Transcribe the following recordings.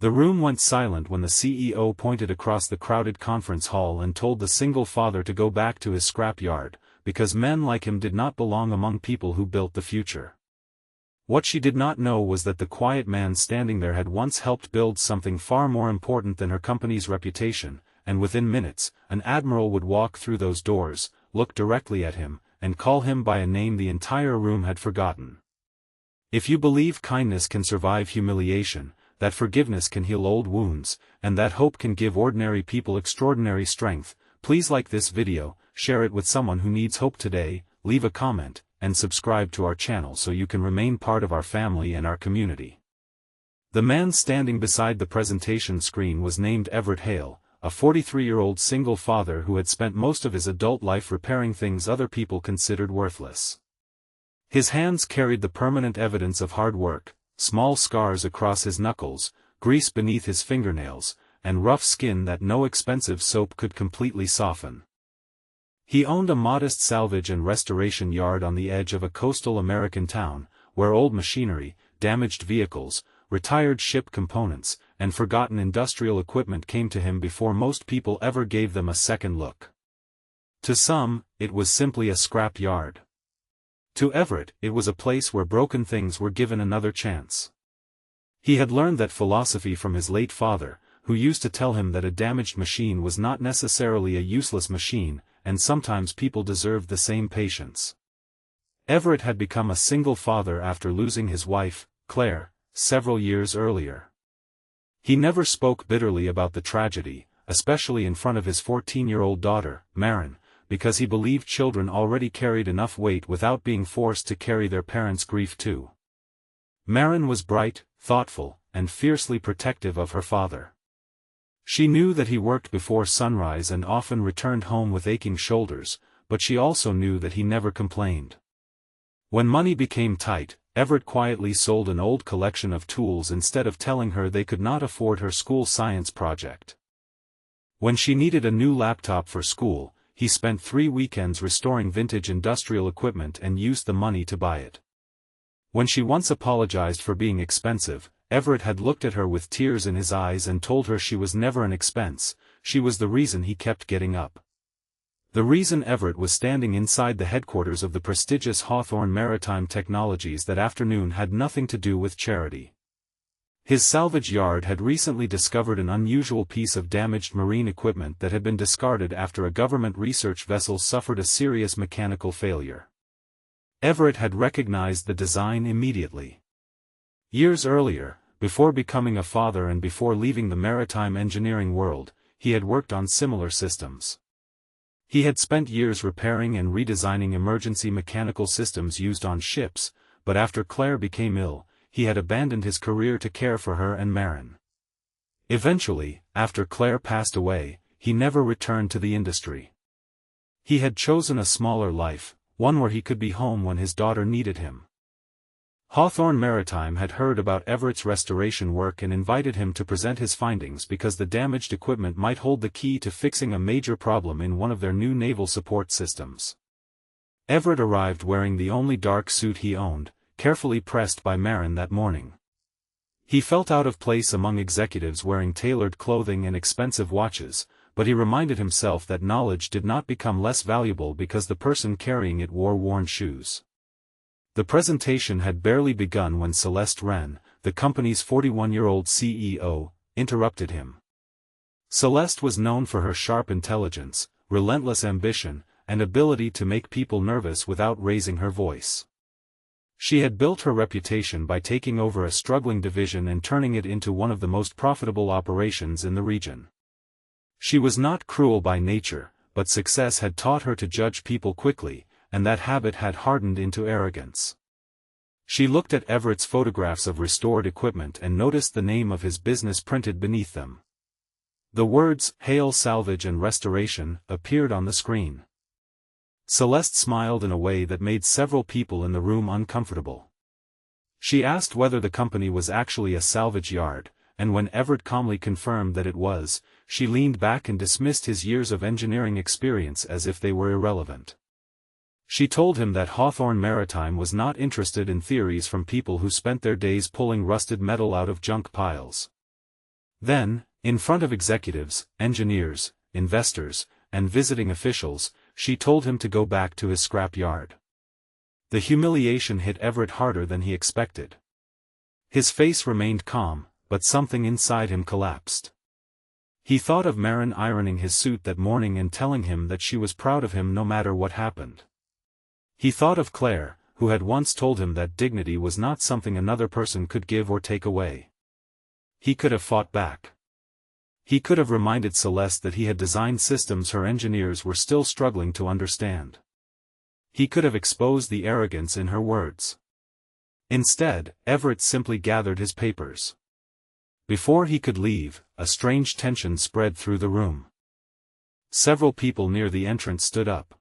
The room went silent when the CEO pointed across the crowded conference hall and told the single father to go back to his scrap yard, because men like him did not belong among people who built the future. What she did not know was that the quiet man standing there had once helped build something far more important than her company's reputation, and within minutes, an admiral would walk through those doors, look directly at him, and call him by a name the entire room had forgotten. If you believe kindness can survive humiliation, that forgiveness can heal old wounds, and that hope can give ordinary people extraordinary strength, please like this video, share it with someone who needs hope today, leave a comment, and subscribe to our channel so you can remain part of our family and our community. The man standing beside the presentation screen was named Everett Hale, a 43-year-old single father who had spent most of his adult life repairing things other people considered worthless. His hands carried the permanent evidence of hard work, small scars across his knuckles, grease beneath his fingernails, and rough skin that no expensive soap could completely soften. He owned a modest salvage and restoration yard on the edge of a coastal American town, where old machinery, damaged vehicles, retired ship components, and forgotten industrial equipment came to him before most people ever gave them a second look. To some, it was simply a scrap yard. To Everett, it was a place where broken things were given another chance. He had learned that philosophy from his late father, who used to tell him that a damaged machine was not necessarily a useless machine, and sometimes people deserved the same patience. Everett had become a single father after losing his wife, Claire, several years earlier. He never spoke bitterly about the tragedy, especially in front of his 14-year-old daughter, Marin, because he believed children already carried enough weight without being forced to carry their parents' grief too. Marin was bright, thoughtful, and fiercely protective of her father. She knew that he worked before sunrise and often returned home with aching shoulders, but she also knew that he never complained. When money became tight, Everett quietly sold an old collection of tools instead of telling her they could not afford her school science project. When she needed a new laptop for school, he spent 3 weekends restoring vintage industrial equipment and used the money to buy it. When she once apologized for being expensive, Everett had looked at her with tears in his eyes and told her she was never an expense, she was the reason he kept getting up. The reason Everett was standing inside the headquarters of the prestigious Hawthorne Maritime Technologies that afternoon had nothing to do with charity. His salvage yard had recently discovered an unusual piece of damaged marine equipment that had been discarded after a government research vessel suffered a serious mechanical failure. Everett had recognized the design immediately. Years earlier, before becoming a father and before leaving the maritime engineering world, he had worked on similar systems. He had spent years repairing and redesigning emergency mechanical systems used on ships, but after Claire became ill, he had abandoned his career to care for her and Marin. Eventually, after Claire passed away, he never returned to the industry. He had chosen a smaller life, one where he could be home when his daughter needed him. Hawthorne Maritime had heard about Everett's restoration work and invited him to present his findings because the damaged equipment might hold the key to fixing a major problem in one of their new naval support systems. Everett arrived wearing the only dark suit he owned, carefully pressed by Marin that morning. He felt out of place among executives wearing tailored clothing and expensive watches, but he reminded himself that knowledge did not become less valuable because the person carrying it wore worn shoes. The presentation had barely begun when Celeste Wren, the company's 41-year-old CEO, interrupted him. Celeste was known for her sharp intelligence, relentless ambition, and ability to make people nervous without raising her voice. She had built her reputation by taking over a struggling division and turning it into one of the most profitable operations in the region. She was not cruel by nature, but success had taught her to judge people quickly, and that habit had hardened into arrogance. She looked at Everett's photographs of restored equipment and noticed the name of his business printed beneath them. The words, Hale Salvage and Restoration, appeared on the screen. Celeste smiled in a way that made several people in the room uncomfortable. She asked whether the company was actually a salvage yard, and when Everett calmly confirmed that it was, she leaned back and dismissed his years of engineering experience as if they were irrelevant. She told him that Hawthorne Maritime was not interested in theories from people who spent their days pulling rusted metal out of junk piles. Then, in front of executives, engineers, investors, and visiting officials, she told him to go back to his scrap yard. The humiliation hit Everett harder than he expected. His face remained calm, but something inside him collapsed. He thought of Marin ironing his suit that morning and telling him that she was proud of him no matter what happened. He thought of Claire, who had once told him that dignity was not something another person could give or take away. He could have fought back. He could have reminded Celeste that he had designed systems her engineers were still struggling to understand. He could have exposed the arrogance in her words. Instead, Everett simply gathered his papers. Before he could leave, a strange tension spread through the room. Several people near the entrance stood up.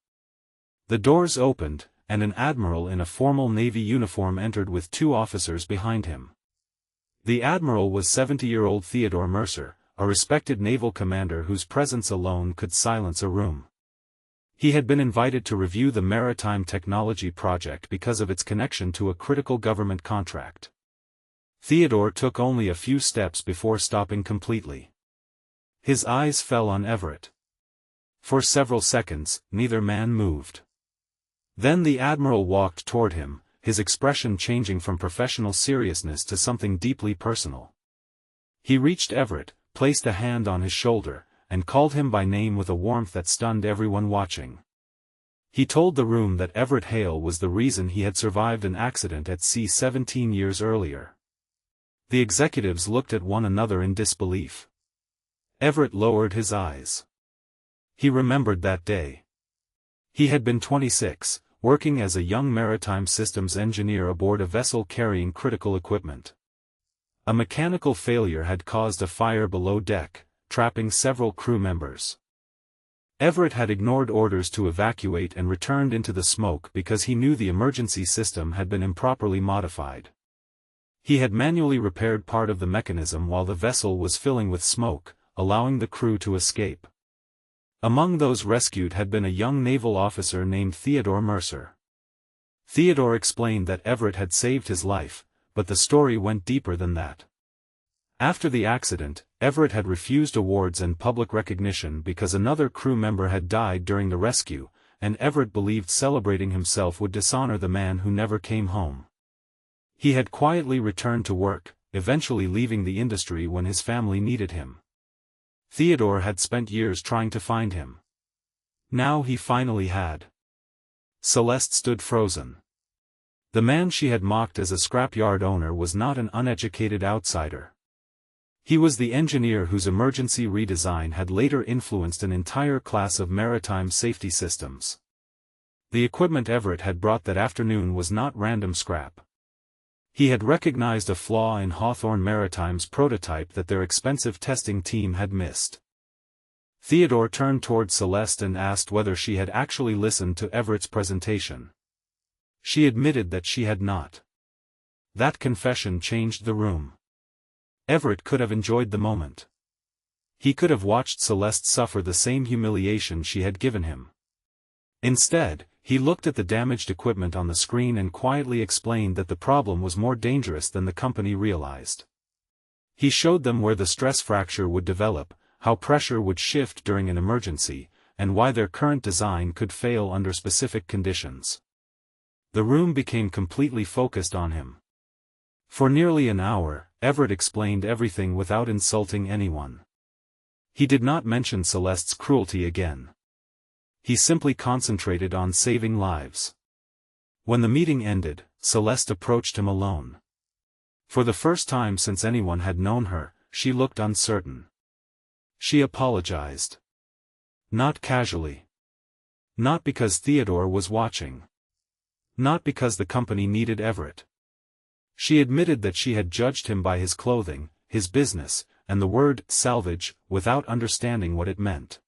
The doors opened, and an admiral in a formal Navy uniform entered with 2 officers behind him. The admiral was 70-year-old Theodore Mercer, a respected naval commander whose presence alone could silence a room. He had been invited to review the maritime technology project because of its connection to a critical government contract. Theodore took only a few steps before stopping completely. His eyes fell on Everett. For several seconds, neither man moved. Then the admiral walked toward him, his expression changing from professional seriousness to something deeply personal. He reached Everett, placed a hand on his shoulder, and called him by name with a warmth that stunned everyone watching. He told the room that Everett Hale was the reason he had survived an accident at sea 17 years earlier. The executives looked at one another in disbelief. Everett lowered his eyes. He remembered that day. He had been 26, working as a young maritime systems engineer aboard a vessel carrying critical equipment. A mechanical failure had caused a fire below deck, trapping several crew members. Everett had ignored orders to evacuate and returned into the smoke because he knew the emergency system had been improperly modified. He had manually repaired part of the mechanism while the vessel was filling with smoke, allowing the crew to escape. Among those rescued had been a young naval officer named Theodore Mercer. Theodore explained that Everett had saved his life, but the story went deeper than that. After the accident, Everett had refused awards and public recognition because another crew member had died during the rescue, and Everett believed celebrating himself would dishonor the man who never came home. He had quietly returned to work, eventually leaving the industry when his family needed him. Theodore had spent years trying to find him. Now he finally had. Celeste stood frozen. The man she had mocked as a scrapyard owner was not an uneducated outsider. He was the engineer whose emergency redesign had later influenced an entire class of maritime safety systems. The equipment Everett had brought that afternoon was not random scrap. He had recognized a flaw in Hawthorne Maritime's prototype that their expensive testing team had missed. Theodore turned toward Celeste and asked whether she had actually listened to Everett's presentation. She admitted that she had not. That confession changed the room. Everett could have enjoyed the moment. He could have watched Celeste suffer the same humiliation she had given him. Instead, he looked at the damaged equipment on the screen and quietly explained that the problem was more dangerous than the company realized. He showed them where the stress fracture would develop, how pressure would shift during an emergency, and why their current design could fail under specific conditions. The room became completely focused on him. For nearly an hour, Everett explained everything without insulting anyone. He did not mention Celeste's cruelty again. He simply concentrated on saving lives. When the meeting ended, Celeste approached him alone. For the first time since anyone had known her, she looked uncertain. She apologized. Not casually. Not because Theodore was watching. Not because the company needed Everett. She admitted that she had judged him by his clothing, his business, and the word salvage, without understanding what it meant.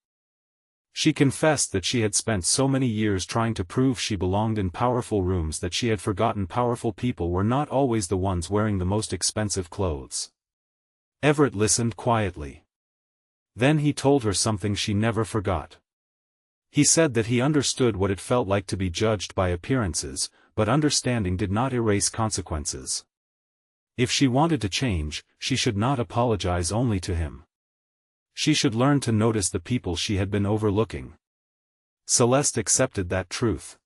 She confessed that she had spent so many years trying to prove she belonged in powerful rooms that she had forgotten powerful people were not always the ones wearing the most expensive clothes. Everett listened quietly. Then he told her something she never forgot. He said that he understood what it felt like to be judged by appearances, but understanding did not erase consequences. If she wanted to change, she should not apologize only to him. She should learn to notice the people she had been overlooking. Celeste accepted that truth.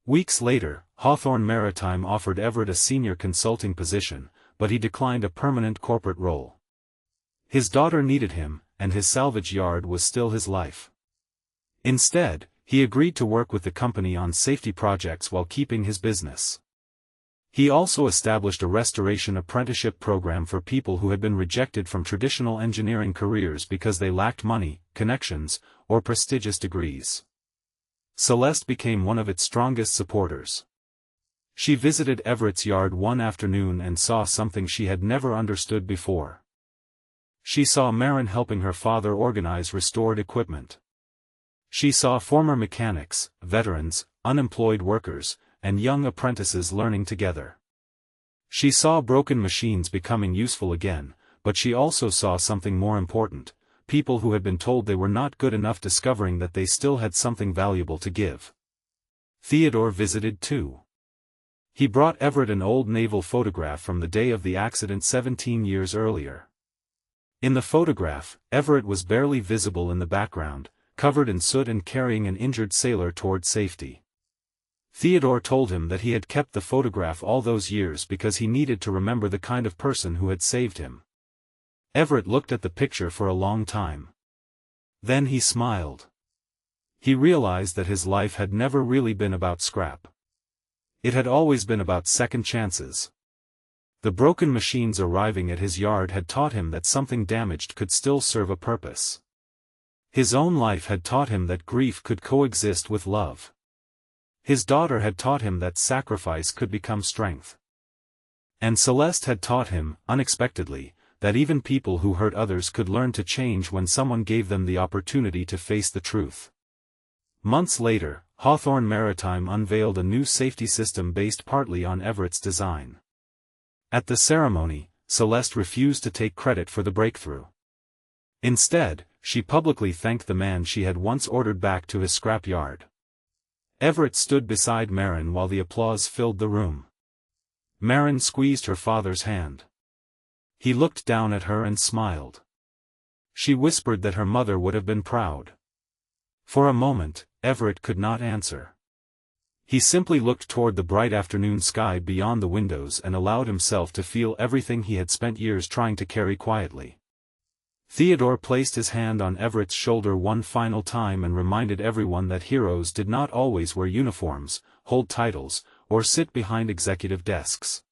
Weeks later, Hawthorne Maritime offered Everett a senior consulting position, but he declined a permanent corporate role. His daughter needed him, and his salvage yard was still his life. Instead, he agreed to work with the company on safety projects while keeping his business. He also established a restoration apprenticeship program for people who had been rejected from traditional engineering careers because they lacked money, connections, or prestigious degrees. Celeste became one of its strongest supporters. She visited Everett's yard one afternoon and saw something she had never understood before. She saw Marin helping her father organize restored equipment. She saw former mechanics, veterans, unemployed workers, and young apprentices learning together. She saw broken machines becoming useful again, but she also saw something more important: people who had been told they were not good enough discovering that they still had something valuable to give. Theodore visited too. He brought Everett an old naval photograph from the day of the accident 17 years earlier. In the photograph, Everett was barely visible in the background, covered in soot and carrying an injured sailor toward safety. Theodore told him that he had kept the photograph all those years because he needed to remember the kind of person who had saved him. Everett looked at the picture for a long time. Then he smiled. He realized that his life had never really been about scrap. It had always been about second chances. The broken machines arriving at his yard had taught him that something damaged could still serve a purpose. His own life had taught him that grief could coexist with love. His daughter had taught him that sacrifice could become strength. And Celeste had taught him, unexpectedly, that even people who hurt others could learn to change when someone gave them the opportunity to face the truth. Months later, Hawthorne Maritime unveiled a new safety system based partly on Everett's design. At the ceremony, Celeste refused to take credit for the breakthrough. Instead, she publicly thanked the man she had once ordered back to his scrapyard. Everett stood beside Marin while the applause filled the room. Marin squeezed her father's hand. He looked down at her and smiled. She whispered that her mother would have been proud. For a moment, Everett could not answer. He simply looked toward the bright afternoon sky beyond the windows and allowed himself to feel everything he had spent years trying to carry quietly. Theodore placed his hand on Everett's shoulder one final time and reminded everyone that heroes did not always wear uniforms, hold titles, or sit behind executive desks.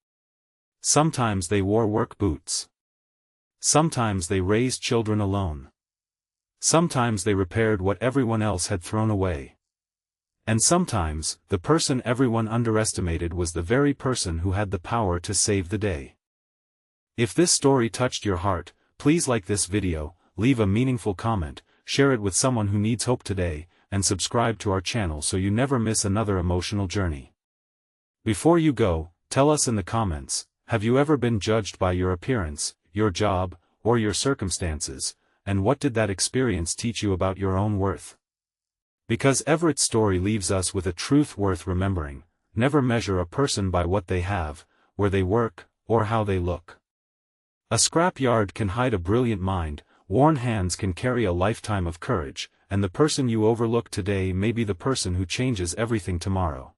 Sometimes they wore work boots. Sometimes they raised children alone. Sometimes they repaired what everyone else had thrown away. And sometimes, the person everyone underestimated was the very person who had the power to save the day. If this story touched your heart, please like this video, leave a meaningful comment, share it with someone who needs hope today, and subscribe to our channel so you never miss another emotional journey. Before you go, tell us in the comments, have you ever been judged by your appearance, your job, or your circumstances, and what did that experience teach you about your own worth? Because Everett's story leaves us with a truth worth remembering: never measure a person by what they have, where they work, or how they look. A scrap yard can hide a brilliant mind, worn hands can carry a lifetime of courage, and the person you overlook today may be the person who changes everything tomorrow.